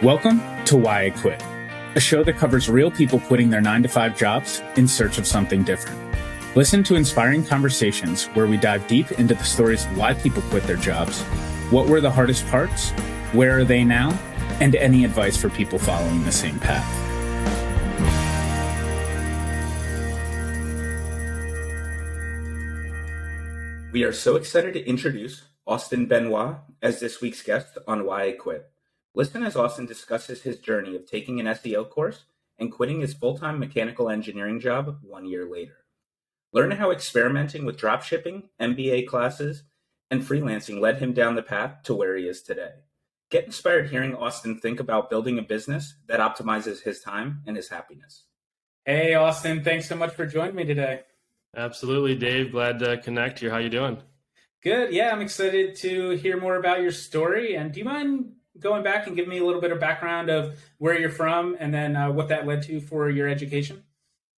Welcome to Why I Quit, a show that covers real people quitting their 9-to-5 jobs in search of something different. Listen to inspiring conversations where we dive deep into the stories of why people quit their jobs, what were the hardest parts, where are they now, and any advice for people following the same path. We are so excited to introduce Austin Benoit as this week's guest on Why I Quit. Listen as Austin discusses his journey of taking an SEO course and quitting his full-time mechanical engineering job 1 year later. Learn how experimenting with dropshipping, MBA classes, and freelancing led him down the path to where he is today. Get inspired hearing Austin think about building a business that optimizes his time and his happiness. Hey, Austin, thanks so much for joining me today. Absolutely, Dave. Glad to connect here. How you doing? Good. Yeah, I'm excited to hear more about your story. And do you mind going back and giving me a little bit of background of where you're from and then what that led to for your education?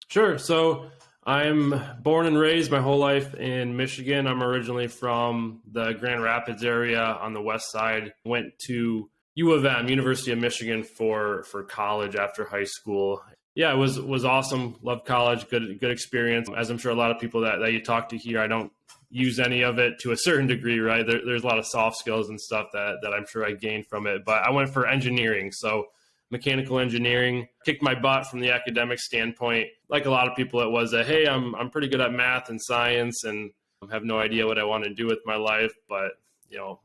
Sure. So I'm born and raised my whole life in Michigan. I'm originally from the Grand Rapids area on the west side. Went to U of M, University of Michigan, for college after high school. Yeah, it was awesome. Loved college. Good experience. As I'm sure a lot of people that you talk to here, I don't use any of it to a certain degree, right? There's a lot of soft skills and stuff that I'm sure I gained from it. But I went for engineering. So mechanical engineering, kicked my butt from the academic standpoint. Like a lot of people, it was hey, I'm pretty good at math and science and have no idea what I want to do with my life. But,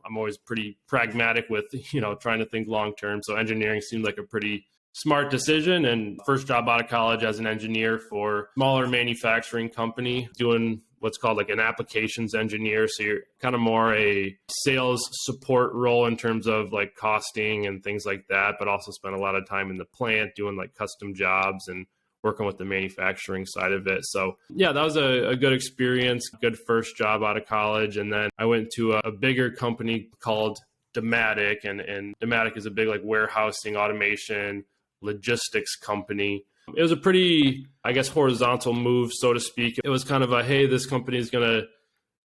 I'm always pretty pragmatic with, trying to think long term. So engineering seemed like a pretty smart decision, and first job out of college as an engineer for a smaller manufacturing company doing what's called like an applications engineer. So you're kind of more a sales support role in terms of like costing and things like that, but also spent a lot of time in the plant doing like custom jobs and working with the manufacturing side of it. So yeah, that was a good experience, good first job out of college. And then I went to a bigger company called Dematic, and Dematic is a big like warehousing automation logistics company. It was a pretty, horizontal move, so to speak. It was kind of hey, this company is going to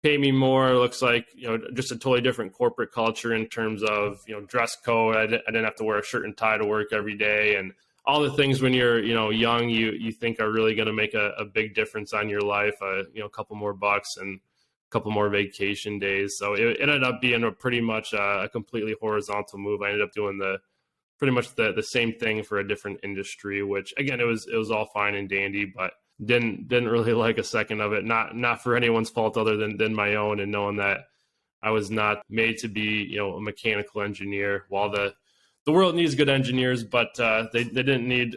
pay me more. It looks like, just a totally different corporate culture in terms of, dress code. I didn't have to wear a shirt and tie to work every day. And all the things when you're, young, you think are really going to make a big difference on your life, a couple more bucks and a couple more vacation days. So it ended up being pretty much a completely horizontal move. I ended up doing pretty much the same thing for a different industry, which again, it was all fine and dandy, but didn't really like a second of it. Not for anyone's fault other than my own, and knowing that I was not made to be, a mechanical engineer. While the world needs good engineers, but they didn't need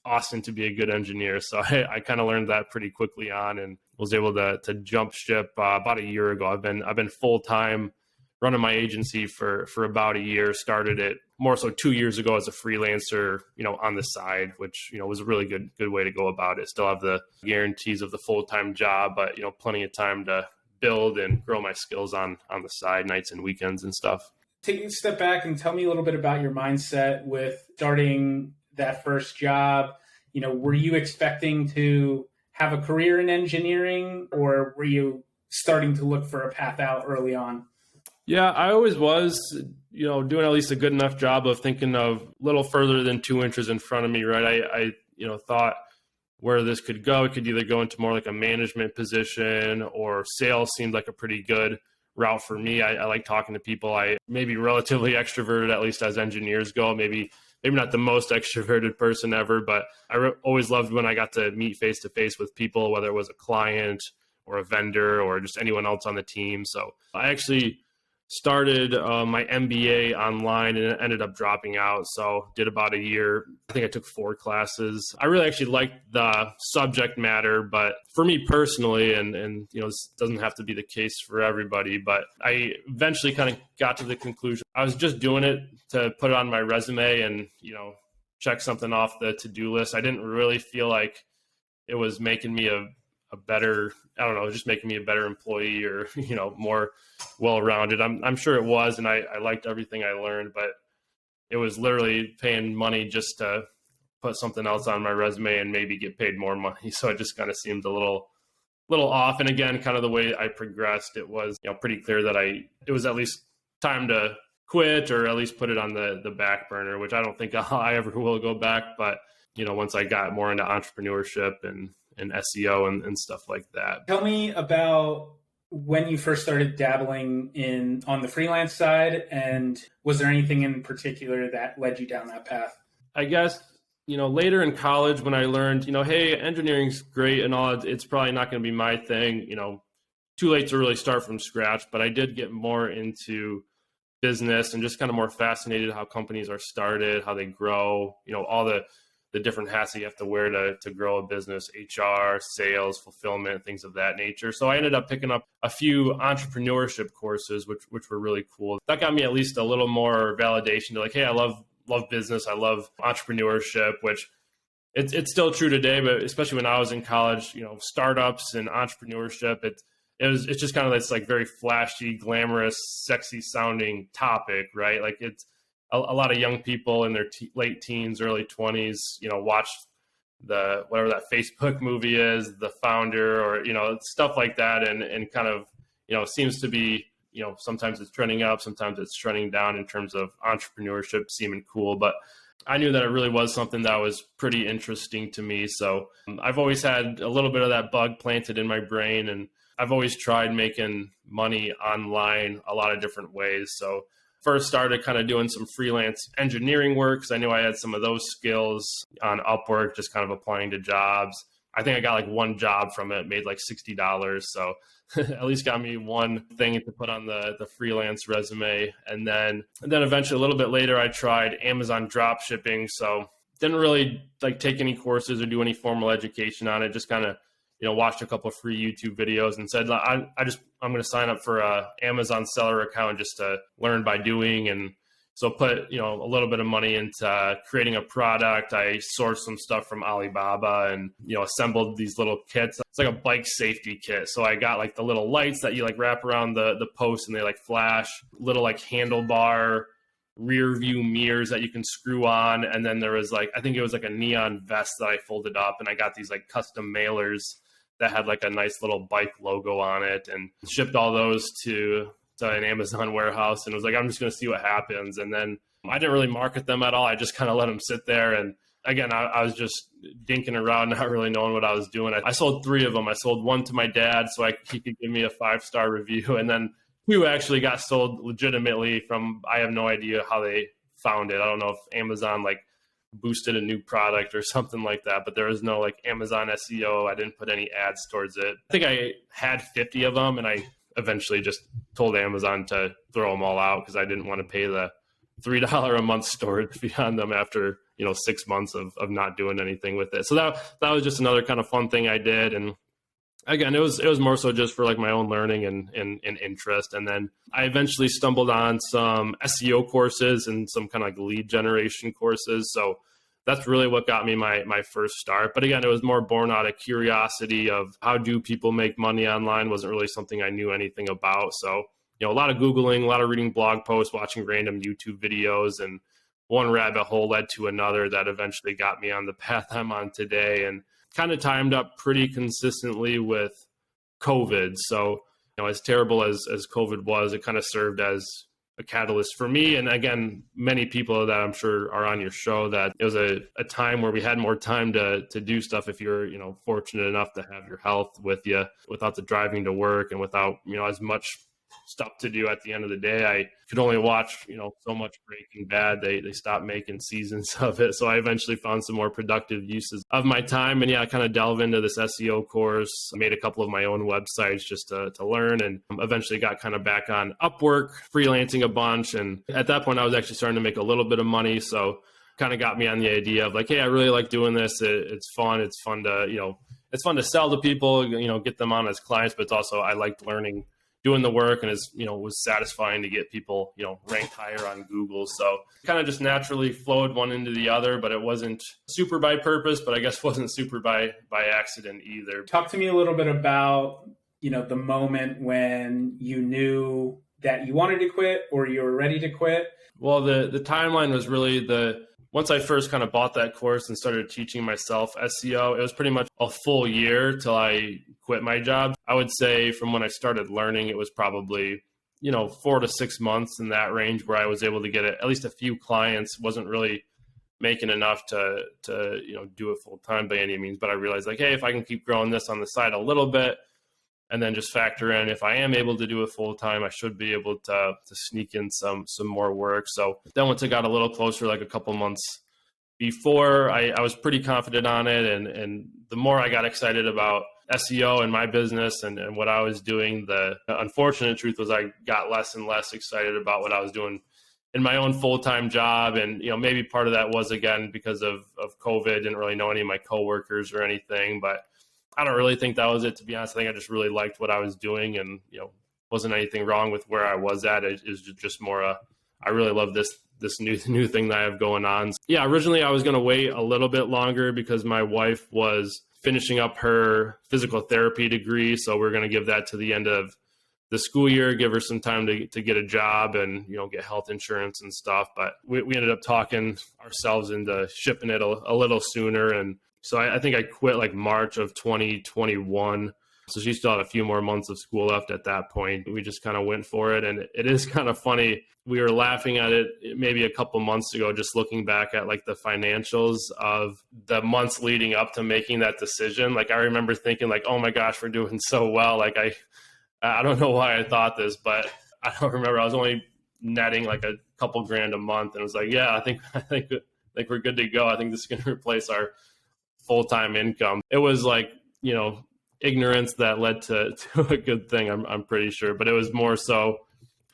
Austin to be a good engineer. So I kind of learned that pretty quickly on, and was able to jump ship about a year ago. I've been full time running my agency for about a year. Started it more so 2 years ago as a freelancer, on the side, which, was a really good way to go about it. Still have the guarantees of the full-time job, but, plenty of time to build and grow my skills on the side, nights and weekends and stuff. Take a step back and tell me a little bit about your mindset with starting that first job. Were you expecting to have a career in engineering, or were you starting to look for a path out early on? Yeah, I always was, doing at least a good enough job of thinking of a little further than 2 inches in front of me, right? I thought where this could go. It could either go into more like a management position, or sales seemed like a pretty good route for me. I like talking to people. I may be relatively extroverted, at least as engineers go. Maybe not the most extroverted person ever, but I always loved when I got to meet face to face with people, whether it was a client or a vendor or just anyone else on the team. So I actually started my MBA online, and it ended up dropping out. So did about a year. I think I took 4 classes. I really actually liked the subject matter, but for me personally, and this doesn't have to be the case for everybody, but I eventually kind of got to the conclusion I was just doing it to put it on my resume and, check something off the to-do list. I didn't really feel like it was making me a better, just making me a better employee or, more well-rounded. I'm sure it was, and I liked everything I learned, but it was literally paying money just to put something else on my resume and maybe get paid more money. So it just kind of seemed a little off. And again, kind of the way I progressed, it was, pretty clear that it was at least time to quit or at least put it on the back burner, which I don't think I ever will go back. But, once I got more into entrepreneurship and SEO and stuff like that. Tell me about when you first started dabbling on the freelance side, and was there anything in particular that led you down that path? I guess, later in college when I learned, hey, engineering's great and all, it's probably not going to be my thing, too late to really start from scratch, but I did get more into business and just kind of more fascinated how companies are started, how they grow, all the different hats that you have to wear to grow a business, HR, sales, fulfillment, things of that nature. So I ended up picking up a few entrepreneurship courses, which were really cool. That got me at least a little more validation to hey, I love business. I love entrepreneurship, which it's still true today, but especially when I was in college, startups and entrepreneurship, it's just kind of this very flashy, glamorous, sexy sounding topic, right? It's a lot of young people in their late teens, early 20s, watch whatever that Facebook movie is, The Founder, or, stuff like that. And kind of, seems to be, sometimes it's trending up, sometimes it's trending down in terms of entrepreneurship seeming cool. But I knew that it really was something that was pretty interesting to me. So I've always had a little bit of that bug planted in my brain, and I've always tried making money online a lot of different ways. So first started kind of doing some freelance engineering work because I knew I had some of those skills on Upwork, just kind of applying to jobs. I think I got one job from it, made $60. So at least got me one thing to put on the freelance resume. And then eventually a little bit later, I tried Amazon dropshipping. So didn't really take any courses or do any formal education on it. Just kind of, watched a couple of free YouTube videos and said, I'm going to sign up for a Amazon seller account just to learn by doing. And so put, a little bit of money into creating a product. I sourced some stuff from Alibaba and, assembled these little kits. It's like a bike safety kit. So I got the little lights that you wrap around the post and they flash, little handlebar rear view mirrors that you can screw on. And then there was I think it was a neon vest that I folded up, and I got these custom mailers that had a nice little bike logo on it, and shipped all those to an Amazon warehouse, and was I'm just going to see what happens. And then I didn't really market them at all. I just kind of let them sit there. And again, I was just dinking around, not really knowing what I was doing. I sold 3 of them. I sold one to my dad so he could give me a 5-star review. And then 2 actually got sold legitimately from, I have no idea how they found it. I don't know if Amazon boosted a new product or something like that, but there was no Amazon SEO. I didn't put any ads towards it. I think I had 50 of them, and I eventually just told Amazon to throw them all out because I didn't want to pay the $3 a month storage fee on them after 6 months of not doing anything with it. So that was just another kind of fun thing I did. And again, it was more so just for my own learning and interest. And then I eventually stumbled on some SEO courses and some kind of lead generation courses. So that's really what got me my first start. But again, it was more born out of curiosity of how do people make money online. Wasn't really something I knew anything about. So, a lot of Googling, a lot of reading blog posts, watching random YouTube videos, and one rabbit hole led to another that eventually got me on the path I'm on today. And kind of timed up pretty consistently with COVID. So, as terrible as COVID was, it kind of served as a catalyst for me. And again, many people that I'm sure are on your show, that it was a time where we had more time to do stuff if you're, fortunate enough to have your health with you without the driving to work and without, as much stuff to do at the end of the day. I could only watch, so much Breaking Bad. They stopped making seasons of it. So I eventually found some more productive uses of my time. And yeah, I kind of delve into this SEO course. I made a couple of my own websites just to learn, and eventually got kind of back on Upwork, freelancing a bunch. And at that point, I was actually starting to make a little bit of money. So kind of got me on the idea of hey, I really like doing this. It's fun. It's fun to, it's fun to sell to people, get them on as clients, but it's also, I liked learning, doing the work, and was satisfying to get people, ranked higher on Google. So kind of just naturally flowed one into the other, but it wasn't super by purpose, but I guess wasn't super by accident either. Talk to me a little bit about, the moment when you knew that you wanted to quit or you were ready to quit. Well, the timeline was really once I first kind of bought that course and started teaching myself SEO, it was pretty much a full year till I quit my job. I would say from when I started learning, it was probably 4 to 6 months in that range where I was able to get at least a few clients. Wasn't really making enough to do it full time by any means, but I realized like, hey, if I can keep growing this on the side a little bit, and then just factor in if I am able to do it full time, I should be able to sneak in some more work. So then once it got a little closer, like a couple months before, I was pretty confident on it, and the more I got excited about SEO and my business and what I was doing, the unfortunate truth was I got less and less excited about what I was doing in my own full-time job. And, maybe part of that was, again, because of COVID. Didn't really know any of my coworkers or anything, but I don't really think that was it, to be honest. I think I just really liked what I was doing, and, wasn't anything wrong with where I was at. It was just more I really love this new thing that I have going on. Yeah, originally I was going to wait a little bit longer because my wife was finishing up her physical therapy degree. So we're going to give that to the end of the school year, give her some time to get a job and, get health insurance and stuff. But we ended up talking ourselves into shipping it a little sooner. And so I think I quit like March of 2021. So she still had a few more months of school left at that point. We just kind of went for it. And it is kind of funny. We were laughing at it maybe a couple months ago, just looking back at like the financials of the months leading up to making that decision. Like I remember thinking like, oh my gosh, we're doing so well. Like I don't know why I thought this, but I don't remember. I was only netting like a couple grand a month, and it was like, yeah, I think we're good to go. I think this is going to replace our full-time income. It was like, ignorance that led to a good thing. I'm pretty sure, but it was more so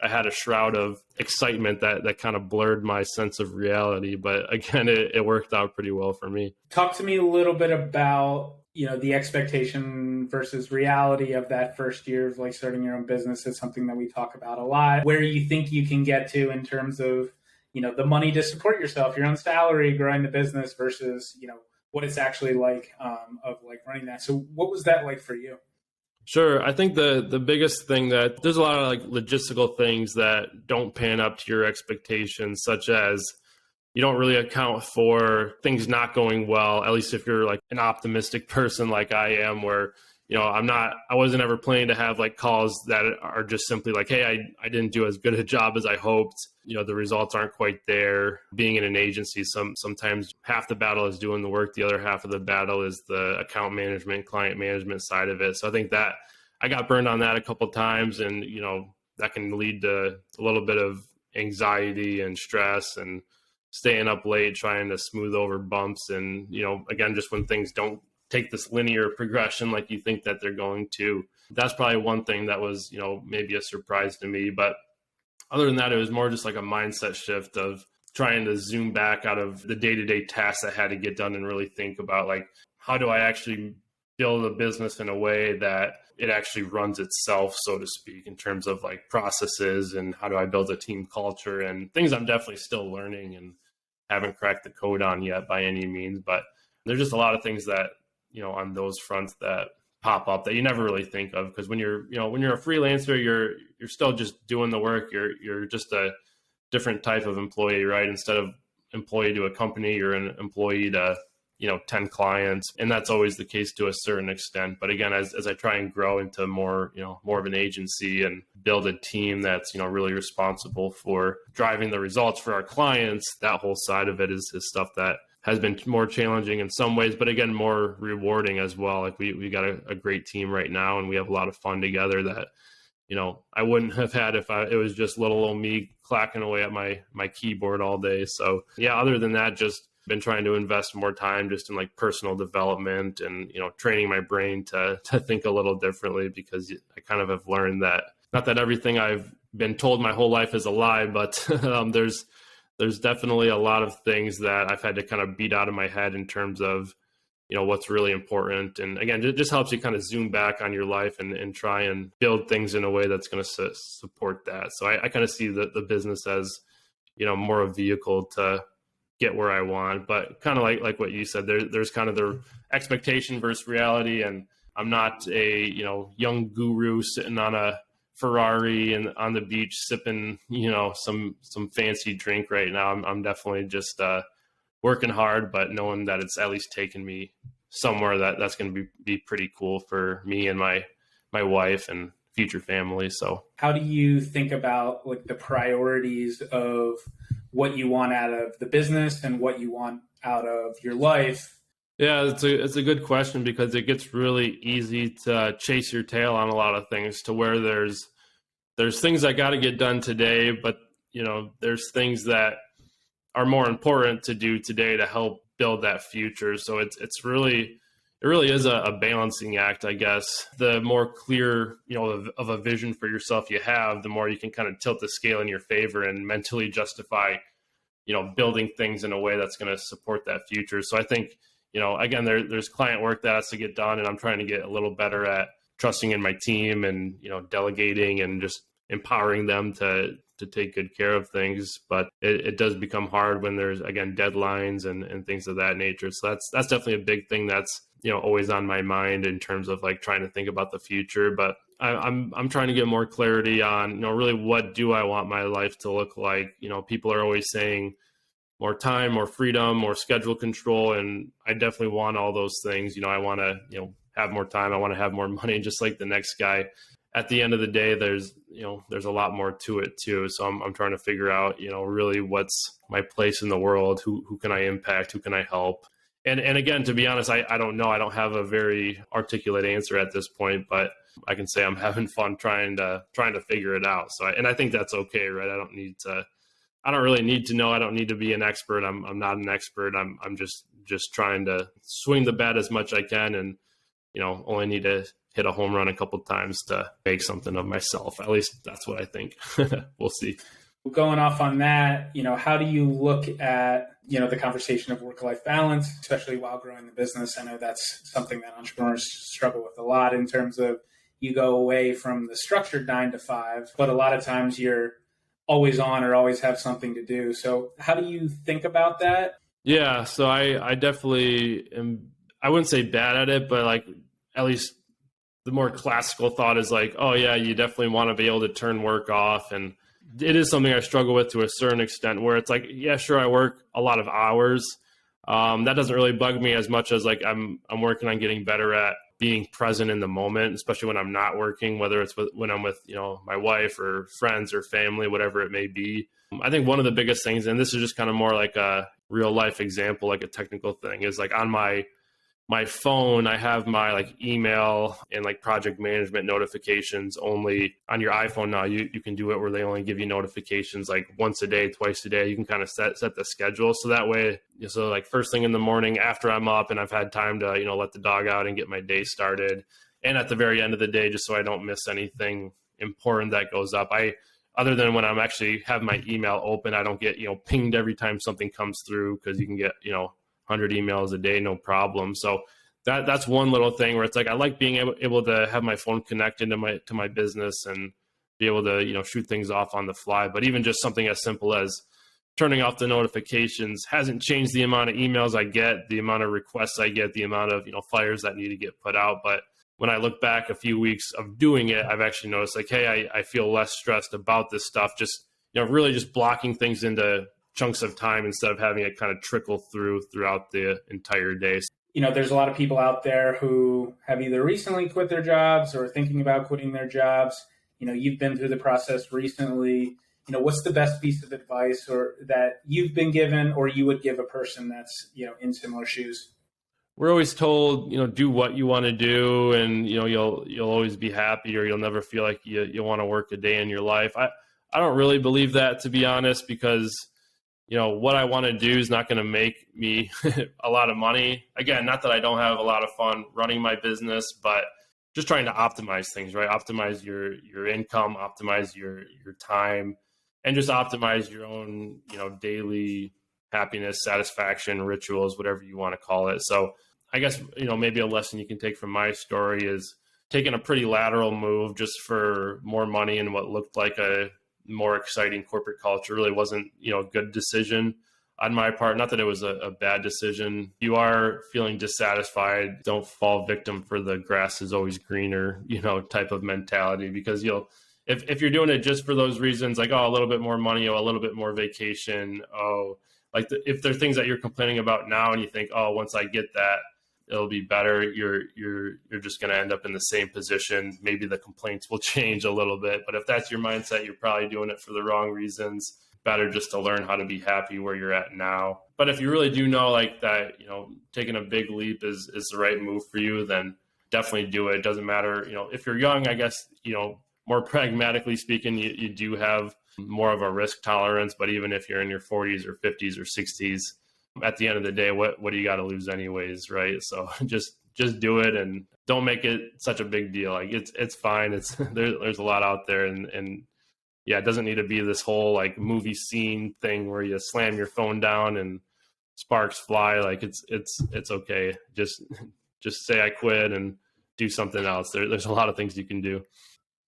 I had a shroud of excitement that kind of blurred my sense of reality. But again, it worked out pretty well for me. Talk to me a little bit about, the expectation versus reality of that first year of like starting your own business is something that we talk about a lot. Where you think you can get to in terms of, the money to support yourself, your own salary, growing the business versus, what it's actually like of like running that. So what was that like for you? Sure. I think the biggest thing that there's a lot of like logistical things that don't pan up to your expectations, such as you don't really account for things not going well, at least if you're like an optimistic person like I am, where, I wasn't ever planning to have like calls that are just simply like, hey, I didn't do as good a job as I hoped. The results aren't quite there. Being in an agency, sometimes half the battle is doing the work. The other half of the battle is the account management, client management side of it. So I think that I got burned on that a couple of times, and, that can lead to a little bit of anxiety and stress and staying up late, trying to smooth over bumps. And, again, just when things don't take this linear progression like you think that they're going to, that's probably one thing that was, maybe a surprise to me. But other than that, it was more just like a mindset shift of trying to zoom back out of the day-to-day tasks that had to get done and really think about like, how do I actually build a business in a way that it actually runs itself, so to speak, in terms of like processes, and how do I build a team culture and things I'm definitely still learning and haven't cracked the code on yet by any means. But there's just a lot of things that, on those fronts that pop up that you never really think of, because when you're a freelancer, you're still just doing the work. You're just a different type of employee, right? Instead of employee to a company, you're an employee to 10 clients, and that's always the case to a certain extent. But again, as I try and grow into more of an agency and build a team that's really responsible for driving the results for our clients, that whole side of it is stuff that has been more challenging in some ways, but again, more rewarding as well. Like we got a great team right now, and we have a lot of fun together that, I wouldn't have had if it was just little old me clacking away at my keyboard all day. So yeah, other than that, just been trying to invest more time just in like personal development and, training my brain to think a little differently, because I kind of have learned that not that everything I've been told my whole life is a lie, but there's definitely a lot of things that I've had to kind of beat out of my head in terms of, what's really important. And again, it just helps you kind of zoom back on your life and try and build things in a way that's going to support that. So I kind of see the business as, more a vehicle to get where I want, but kind of like what you said, there's kind of the expectation versus reality. And I'm not a, young guru sitting on a Ferrari and on the beach sipping, some fancy drink right now. I'm definitely just working hard, but knowing that it's at least taken me somewhere that's going to be pretty cool for me and my wife and future family. So how do you think about like the priorities of what you want out of the business and what you want out of your life? Yeah, it's a good question, because it gets really easy to chase your tail on a lot of things, to where there's things that got to get done today, but there's things that are more important to do today to help build that future. So it really is a balancing act, I guess. The more clear, of a vision for yourself you have, the more you can kind of tilt the scale in your favor and mentally justify, building things in a way that's going to support that future. So I think, again, there's client work that has to get done, and I'm trying to get a little better at trusting in my team and, delegating and just empowering them to take good care of things. But it does become hard when there's, again, deadlines and things of that nature. So that's definitely a big thing that's, always on my mind in terms of like trying to think about the future. But I'm trying to get more clarity on, really what do I want my life to look like? People are always saying more time, more freedom, more schedule control. And I definitely want all those things. I want to, have more time. I want to have more money, just like the next guy. At the end of the day, there's a lot more to it too. So I'm trying to figure out, really what's my place in the world? Who can I impact? Who can I help? And again, to be honest, I don't know. I don't have a very articulate answer at this point, but I can say I'm having fun trying to figure it out. So, and I think that's okay, right? I don't really need to know. I don't need to be an expert. I'm not an expert. I'm just trying to swing the bat as much as I can, and only need to hit a home run a couple of times to make something of myself. At least that's what I think. We'll see. Going off on that, how do you look at, the conversation of work-life balance, especially while growing the business? I know that's something that entrepreneurs struggle with a lot, in terms of you go away from the structured 9 to 5, but a lot of times you're always on or always have something to do. So how do you think about that? Yeah, so I definitely am, I wouldn't say bad at it, but like, at least the more classical thought is like, oh yeah, you definitely want to be able to turn work off. And it is something I struggle with to a certain extent, where it's like, yeah, sure, I work a lot of hours. That doesn't really bug me as much as like I'm working on getting better at being present in the moment, especially when I'm not working, whether it's when I'm with, my wife or friends or family, whatever it may be. I think one of the biggest things, and this is just kind of more like a real life example, like a technical thing, is like on my phone, I have my like email and like project management notifications only. On your iPhone now, you can do it where they only give you notifications like once a day, twice a day. You can kind of set the schedule. So that way, so like first thing in the morning after I'm up and I've had time to, let the dog out and get my day started. And at the very end of the day, just so I don't miss anything important that goes up. Other than when I'm actually have my email open, I don't get, pinged every time something comes through, because you can get, 100 emails a day, no problem. So that's one little thing where it's like, I like being able to have my phone connected to my business and be able to, shoot things off on the fly. But even just something as simple as turning off the notifications hasn't changed the amount of emails I get, the amount of requests I get, the amount of, fires that need to get put out. But when I look back a few weeks of doing it, I've actually noticed like, hey, I feel less stressed about this stuff. Just, really just blocking things into chunks of time instead of having it kind of trickle throughout the entire day. There's a lot of people out there who have either recently quit their jobs or thinking about quitting their jobs. You've been through the process recently. What's the best piece of advice or that you've been given or you would give a person that's, in similar shoes? We're always told, do what you want to do, and, you'll always be happy, or you'll never feel like you want to work a day in your life. I don't really believe that, to be honest, because what I want to do is not going to make me a lot of money. Again, not that I don't have a lot of fun running my business, but just trying to optimize things, right? Optimize your income, optimize your time, and just optimize your own, daily happiness, satisfaction, rituals, whatever you want to call it. So I guess, maybe a lesson you can take from my story is taking a pretty lateral move just for more money and what looked like a more exciting corporate culture. Really wasn't, a good decision on my part. Not that it was a bad decision. You are feeling dissatisfied, don't fall victim for the grass is always greener, type of mentality, because if you're doing it just for those reasons, like, a little bit more money, a little bit more vacation, if there are things that you're complaining about now and you think, once I get that, it'll be better. You're just going to end up in the same position. Maybe the complaints will change a little bit, but if that's your mindset, you're probably doing it for the wrong reasons. Better just to learn how to be happy where you're at now. But if you really do know like that, taking a big leap is the right move for you, then definitely do it. It doesn't matter, if you're young, I guess, more pragmatically speaking, you do have more of a risk tolerance. But even if you're in your 40s or 50s or 60s, at the end of the day, what do you got to lose anyways, right? So just do it and don't make it such a big deal. Like it's fine. There's a lot out there, and yeah, it doesn't need to be this whole like movie scene thing where you slam your phone down and sparks fly. Like it's okay. Just say I quit and do something else. There's a lot of things you can do.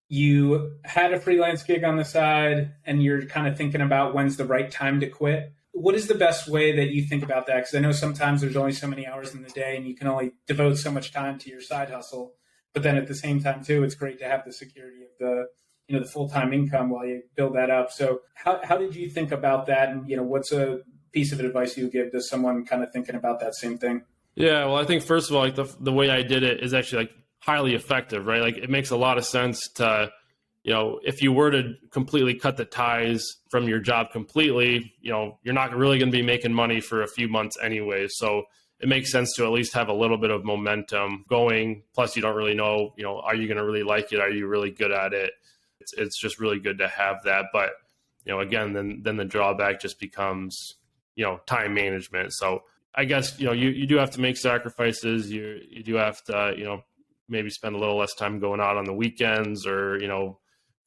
You had a freelance gig on the side and you're kind of thinking about when's the right time to quit. What is the best way that you think about that? Because I know sometimes there's only so many hours in the day and you can only devote so much time to your side hustle. But then at the same time, too, it's great to have the security of the full-time income while you build that up. So how did you think about that? And, what's a piece of advice you would give to someone kind of thinking about that same thing? Yeah, well, I think first of all, like the way I did it is actually like highly effective, right? Like it makes a lot of sense to, if you were to completely cut the ties from your job completely, you're not really going to be making money for a few months anyway. So it makes sense to at least have a little bit of momentum going. Plus, you don't really know, are you going to really like it? Are you really good at it? It's just really good to have that. But, again, then the drawback just becomes, time management. So I guess, you do have to make sacrifices. You do have to, maybe spend a little less time going out on the weekends or,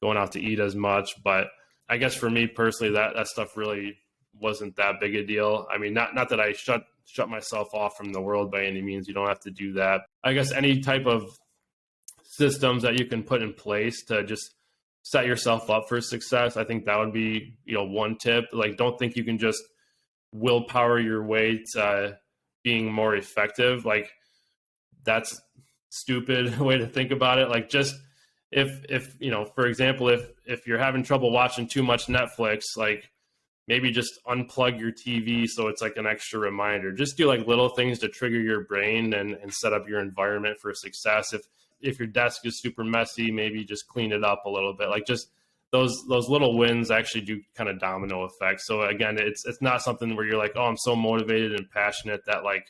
going out to eat as much. But I guess for me personally, that stuff really wasn't that big a deal. I mean, not that I shut myself off from the world by any means. You don't have to do that. I guess any type of systems that you can put in place to just set yourself up for success, I think that would be, one tip. Like, don't think you can just willpower your way to being more effective. Like, that's stupid way to think about it. Like, just if for example, if you're having trouble watching too much Netflix, like maybe just unplug your TV so it's like an extra reminder. Just do like little things to trigger your brain and set up your environment for success. If your desk is super messy, maybe just clean it up a little bit. Like just those little wins actually do kind of domino effects. So again, it's not something where you're like, oh, I'm so motivated and passionate that like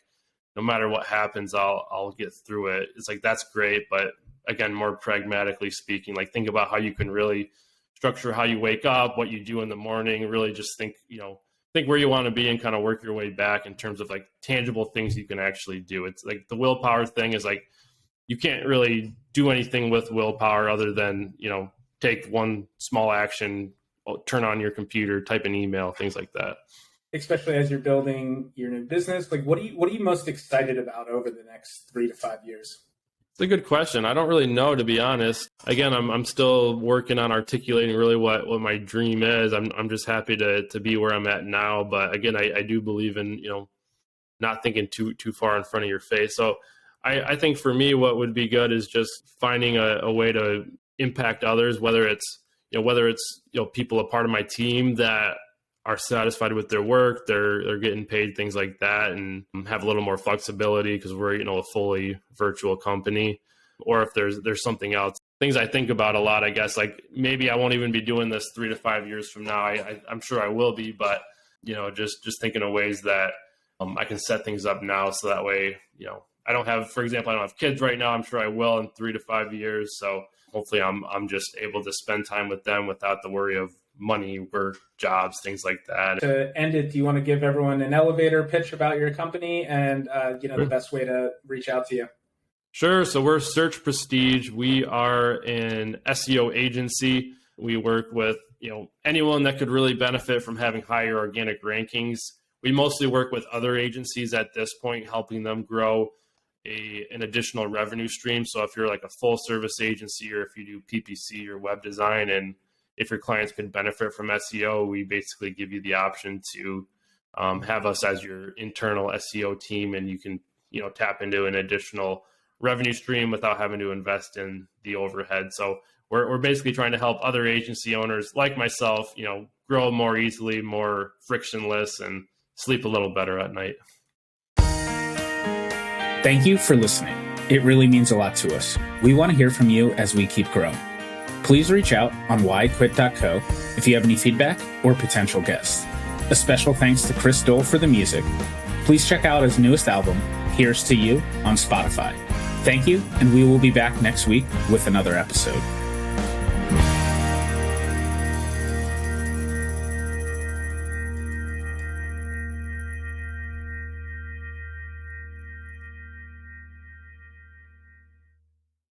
no matter what happens, I'll get through it. It's like, that's great. But again, more pragmatically speaking, like think about how you can really structure how you wake up, what you do in the morning, really just think where you want to be and kind of work your way back in terms of like tangible things you can actually do. It's like the willpower thing is like, you can't really do anything with willpower other than, take one small action, turn on your computer, type an email, things like that. Especially as you're building your new business, like what are you most excited about over the next 3 to 5 years? It's a good question. I don't really know, to be honest. Again, I'm still working on articulating really what my dream is. I'm just happy to be where I'm at now. But again, I do believe in, not thinking too far in front of your face. So I think for me, what would be good is just finding a way to impact others, whether it's people a part of my team that are satisfied with their work, they're getting paid, things like that, and have a little more flexibility because we're, a fully virtual company. Or if there's something else, things I think about a lot, I guess, like maybe I won't even be doing this 3 to 5 years from now. I'm sure I will be, but, just thinking of ways that I can set things up now. So that way, I don't have kids right now. I'm sure I will in 3 to 5 years. So hopefully I'm just able to spend time with them without the worry of money, work, jobs, things like that. To end it, do you want to give everyone an elevator pitch about your company and, the best way to reach out to you? Sure. So we're Search Prestige. We are an SEO agency. We work with, anyone that could really benefit from having higher organic rankings. We mostly work with other agencies at this point, helping them grow an additional revenue stream. So if you're like a full service agency or if you do PPC or web design, and if your clients could benefit from SEO, we basically give you the option to have us as your internal SEO team, and you can, tap into an additional revenue stream without having to invest in the overhead. So we're basically trying to help other agency owners like myself, grow more easily, more frictionless, and sleep a little better at night. Thank you for listening. It really means a lot to us. We want to hear from you as we keep growing. Please reach out on whyquit.co if you have any feedback or potential guests. A special thanks to Chris Dole for the music. Please check out his newest album, Here's to You, on Spotify. Thank you, and we will be back next week with another episode.